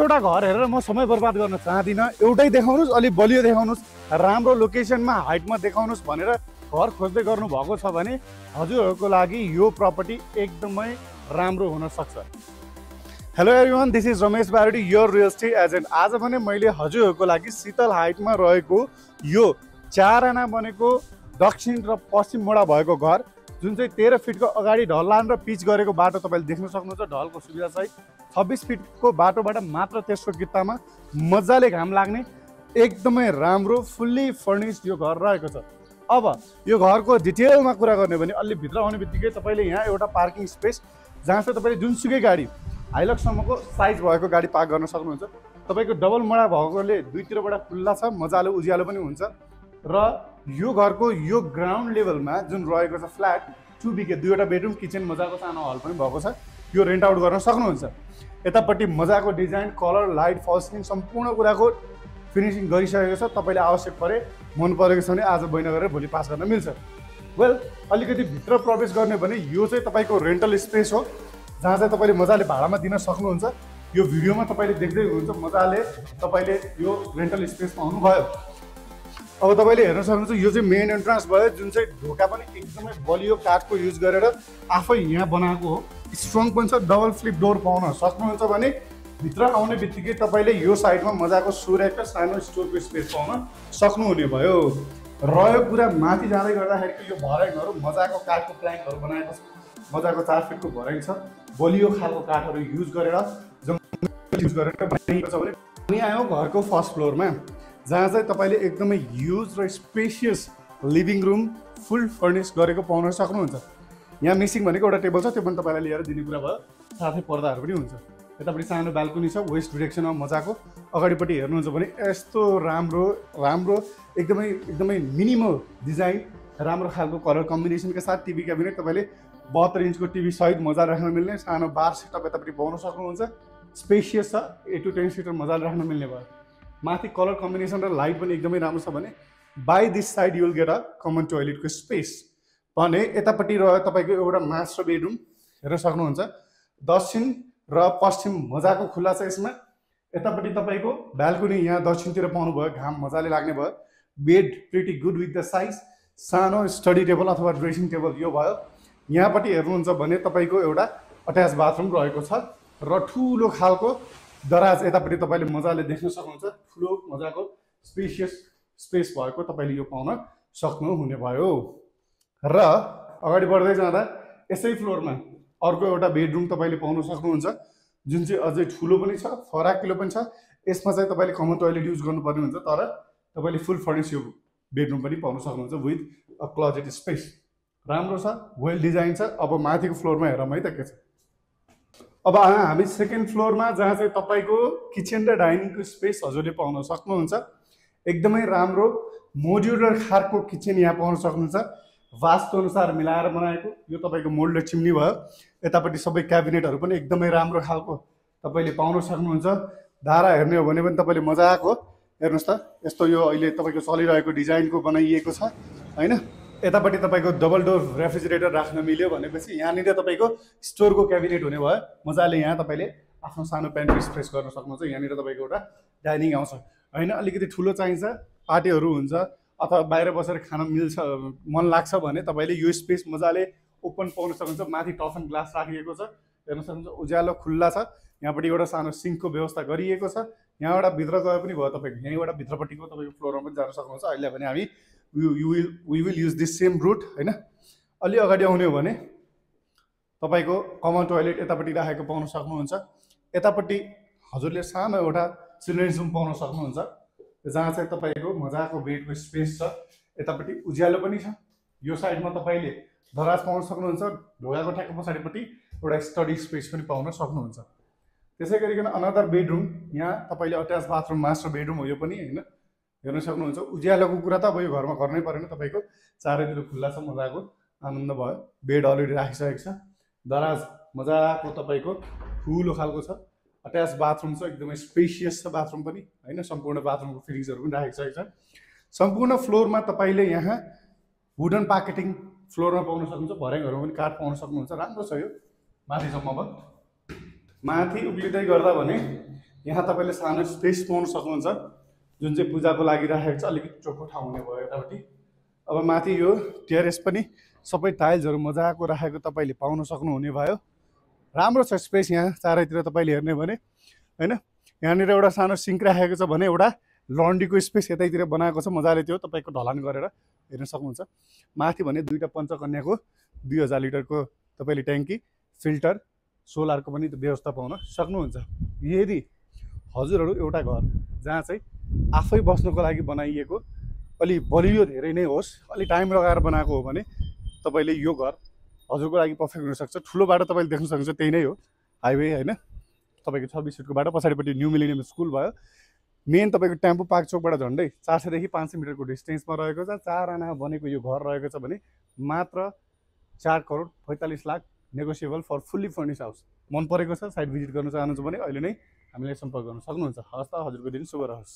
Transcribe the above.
एउटा घर हेरेर म समय बर्बाद गर्न चाहदिनँ। एउटै देखाउनुस्, अलि बलियो देखाउनुस्, राम्रो लोकेसनमा हाइटमा देखाउनुस् भनेर घर खोज्दै गर्नु भएको छ भने हजुरहरूको लागि यो प्रपर्टी एकदमै राम्रो हुन सक्छ। Hello everyone, this is Ramesh Bardi, your real estate agent. आज भने मैले हजुरहरूको लागि शीतल हाइटमा रहेको यो 4 आना बनेको दक्षिण र पश्चिम मोडा भएको घर, जुन चाहिँ 13 फिटको अगाडि ढलान र पिच गरेको बाटो तपाईँले देख्न सक्नुहुन्छ। ढलको सुविधा सहित 26 फिटको बाटोबाट मात्र त्यसको कित्तामा मजाले घाम लाग्ने एकदमै राम्रो फुल्ली फर्निस्ड यो घर रहेको छ। अब यो घरको डिटेलमा कुरा गर्ने भने अलि भित्र आउने बित्तिकै तपाईँले यहाँ एउटा पार्किङ स्पेस, जहाँ चाहिँ तपाईँले जुनसुकै गाडी हाइलक्ससम्मको साइज भएको गाडी पार्क गर्न सक्नुहुन्छ। तपाईँको डबल मोडा भएकोले दुईतिरबाट खुल्ला छ, मजाले उज्यालो पनि हुन्छ। र यो घरको यो ग्राउन्ड लेभलमा जुन रहेको छ फ्ल्याट 2 BK, 2वटा बेडरुम, किचन, मजाको सानो हल पनि भएको छ। यो रेन्ट आउट गर्न सक्नुहुन्छ। यतापट्टि मजाको डिजाइन, कलर, लाइट, फल सिलिङ सम्पूर्ण कुराको फिनिसिङ गरिसकेको छ। तपाईँले आवश्यक परे, मन परेको छ भने आज बैना गरेर भोलि पास गर्न मिल्छ। वेल, अलिकति भित्र प्रवेश गर्ने भने यो चाहिँ तपाईँको रेन्टल स्पेस हो, जहाँ चाहिँ तपाईँले मजाले भाडामा दिन सक्नुहुन्छ। यो भिडियोमा तपाईँले देख्दै हुनुहुन्छ, मजाले तपाईँले यो रेन्टल स्पेस पाउनुभयो। अब तपाईँले हेर्न सक्नुहुन्छ, यो चाहिँ मेन एन्ट्रान्स भयो, जुन चाहिँ ढोका पनि एकदमै बलियो काठको युज गरेर आफै यहाँ बनाएको हो। स्ट्रङ पनि छ, डबल फ्लिप डोर पाउन सक्नुहुन्छ भने भित्र आउने बित्तिकै तपाईँले यो साइडमा मजाको सुरेको सानो स्टोरको स्पेस पाउन सक्नुहुने भयो। रह्यो कुरा माथि जाँदै गर्दाखेरिको यो भर्याङहरू मजाको काठको प्ल्याङ्कहरू बनाएको छ, मजाको 4 फिटको भर्याङ छ, बलियो खालको काठहरू युज गरेर बनाइएको छ। भने हामी आयौँ घरको फर्स्ट फ्लोरमा, जहाँ चाहिँ तपाईँले एकदमै युज र स्पेसियस लिभिङ रुम फुल फर्निस गरेको पाउन सक्नुहुन्छ। यहाँ मिसिङ भनेको एउटा टेबल छ, त्यो पनि तपाईँलाई लिएर दिने कुरा भयो, साथै पर्दाहरू पनि हुन्छ। यतापट्टि सानो बाल्कनी छ, वेस्ट डिरेक्सनमा मजाको। अगाडिपट्टि हेर्नुहुन्छ भने यस्तो राम्रो एकदमै मिनिमल डिजाइन, राम्रो खालको कलर कम्बिनेसनका साथ टिभी क्याबिनेट, तपाईँले 72 इन्चको टिभी सहित मजा राख्न मिल्ने सानो बार सेटअप यतापट्टि पाउन सक्नुहुन्छ। स्पेसियस छ, 8 to 10 सिटर मजाले राख्न मिल्ने भयो। माथि कलर कम्बिनेसन र लाइट पनि एकदमै राम्रो छ। भने by this side you will get a common टोयलेटको स्पेस। भने यतापट्टि रह्यो तपाईँको एउटा मास्टर बेडरुम, हेर्न सक्नुहुन्छ। दक्षिण र पश्चिम मजाको खुल्ला छ यसमा। यतापट्टि तपाईँको ब्याल्कनी यहाँ दक्षिणतिर पाउनुभयो, घाम मजाले लाग्ने भयो। Bed pretty good with the size, सानो स्टडी टेबल अथवा ड्रेसिङ टेबल यो भयो। यहाँपट्टि हेर्नुहुन्छ भने तपाईँको एउटा अट्याच बाथरुम रहेको छ र ठुलो खालको दराज यतापट्टि तपाईँले मजाले देख्न सक्नुहुन्छ। ठुलो मजाको स्पेसियस स्पेस भएको तपाईँले यो पाउन सक्नुहुने भयो। र अगाडि बढ्दै जाँदा यसै फ्लोरमा अर्को एउटा बेडरुम तपाईँले पाउन सक्नुहुन्छ, जुन चाहिँ अझै ठुलो पनि छ, फराकिलो पनि छ। यसमा चाहिँ तपाईँले कमन टोयलेट युज गर्नुपर्ने हुन्छ, तर तपाईँले फुल फर्निस यो बेडरुम पनि पाउन सक्नुहुन्छ विथ अ क्लोजेट स्पेस। राम्रो छ, वेल डिजाइन छ। अब माथिको फ्लोरमा हेरौँ है त के छ। अब हामी सेकेन्ड फ्लोरमा, जहाँ चाहिँ तपाईँको किचन र डाइनिङको स्पेस हजुरले पाउन सक्नुहुन्छ। एकदमै राम्रो मोड्युलर खालको किचन यहाँ पाउन सक्नुहुन्छ, वास्तु अनुसार मिलाएर बनाएको। यो तपाईँको मोल्डेड चिम्नी भयो। यतापट्टि सबै क्याबिनेटहरू पनि एकदमै राम्रो खालको तपाईँले पाउन सक्नुहुन्छ। धारा हेर्ने हो भने पनि तपाईँले मजाको हेर्नुहोस् त, यस्तो यो अहिले तपाईँको चलिरहेको डिजाइनको बनाइएको छ होइन। यतापट्टि तपाईँको डबल डोर रेफ्रिजरेटर राख्न मिल्यो भनेपछि यहाँनिर तपाईँको स्टोरको क्याबिनेट हुने भयो। मजाले यहाँ तपाईँले आफ्नो सानो पेन्ट्री स्पेस गर्न सक्नुहुन्छ। यहाँनिर तपाईँको एउटा डाइनिङ आउँछ होइन। अलिकति ठुलो चाहिन्छ, पार्टीहरू हुन्छ अथवा बाहिर बसेर खान मिल्छ, मन लाग्छ भने तपाईँले यो स्पेस मजाले ओपन पाउन सक्नुहुन्छ। माथि टफ एन्ड ग्लास राखिएको छ, हेर्न सक्नुहुन्छ। उज्यालो खुल्ला छ। यहाँपट्टि एउटा सानो सिङ्कको व्यवस्था गरिएको छ। यहाँबाट भित्र गए पनि भयो तपाईँको। यहीँबाट भित्रपट्टिको तपाईँको फ्लोरमा पनि जान सक्नुहुन्छ। अहिले भने हामी we will use this same route होइन। अलि अगाडि आउने हो भने तपाईँको कमन टोयलेट यतापट्टि राखेको पाउन सक्नुहुन्छ। यतापट्टि हजुरले सानो एउटा चिल्ड्रेन्स रुम पाउन सक्नुहुन्छ, जहाँ चाहिँ तपाईँको मजाको बेडको स्पेस छ। यतापट्टि उज्यालो पनि छ। यो साइडमा तपाईँले दराज पाउन सक्नुहुन्छ। ढोकाको ठ्याक्क पछाडिपट्टि एउटा स्टडी स्पेस पनि पाउन सक्नुहुन्छ। त्यसै गरिकन अनदर बेडरुम, यहाँ तपाईँले अट्याच बाथरुम मास्टर बेडरुम हो यो पनि होइन, हेर्न सक्नुहुन्छ। उज्यालोको कुरा त अब यो घरमा गर्नै परेन, तपाईँको चारैतिर खुल्ला छ, मजाको आनन्द भयो। बेड अलरेडी राखिसकेको छ। दराज मजाको तपाईँको ठुलो खालको छ। अट्याच बाथरुम छ, एकदमै स्पेसियस छ बाथरुम पनि होइन। सम्पूर्ण बाथरुमको फिटिङ्सहरू पनि राखिसकेको छ। सम्पूर्ण फ्लोरमा तपाईँले यहाँ वुडन पार्केटिङ फ्लोरमा पाउन सक्नुहुन्छ। भर्याङहरू पनि काठ पाउन सक्नुहुन्छ। राम्रो छ यो माथिसम्म। अब माथि उक्लिँदै गर्दा भने यहाँ तपाईँले सानो स्पेस पाउन सक्नुहुन्छ जुन चाहिँ पूजाको लागि राखेको छ। अलिकति चोखो ठाउँ हुने भयो यतापट्टि। अब माथि यो टेरेस पनि सबै टाइल्सहरू मजाको राखेको तपाईँले पाउन सक्नुहुने भयो। राम्रो छ स्पेस यहाँ चारैतिर तपाईँले हेर्ने भने होइन। यहाँनिर एउटा सानो सिङ्क राखेको छ भने एउटा लन्ड्रीको स्पेस यतैतिर बनाएको छ मजाले, त्यो तपाईँको ढलान गरेर हेर्न सक्नुहुन्छ। माथि भने दुईवटा पञ्चकन्याको 2000 लिटरको तपाईँले ट्याङ्की, फिल्टर, सोलरको पनि व्यवस्था पाउन सक्नुहुन्छ। यदि हजुरहरू एउटा घर जहाँ चाहिँ आफै बस्नको लागि बनाइएको अलि बलियो धेरै नै होस्, अलि टाइम लगाएर बनाएको हो भने तपाईँले यो घर हजुरको लागि पर्फेक्ट हुनसक्छ। ठुलो बाटो तपाईँले देख्न सक्नुहुन्छ, त्यही नै हो हाइवे होइन। तपाईँको 26 फिटको बाटो, पछाडिपट्टि न्यू मिलेनियम स्कुल भयो। मेन तपाईँको टेम्पो पार्क चोकबाट झन्डै 400 देखि 500 मिटरको डिस्टेन्समा रहेको छ। 4 आना बनेको यो घर रहेको छ भने मात्र 4 crore 45 lakh negotiable for fully furnished house. मन परेको छ, साइट भिजिट गर्न चाहनुहुन्छ भने अहिले नै हामीलाई सम्पर्क गर्न सक्नुहुन्छ। हवस् त, हजुरको दिन शुभ रहोस्।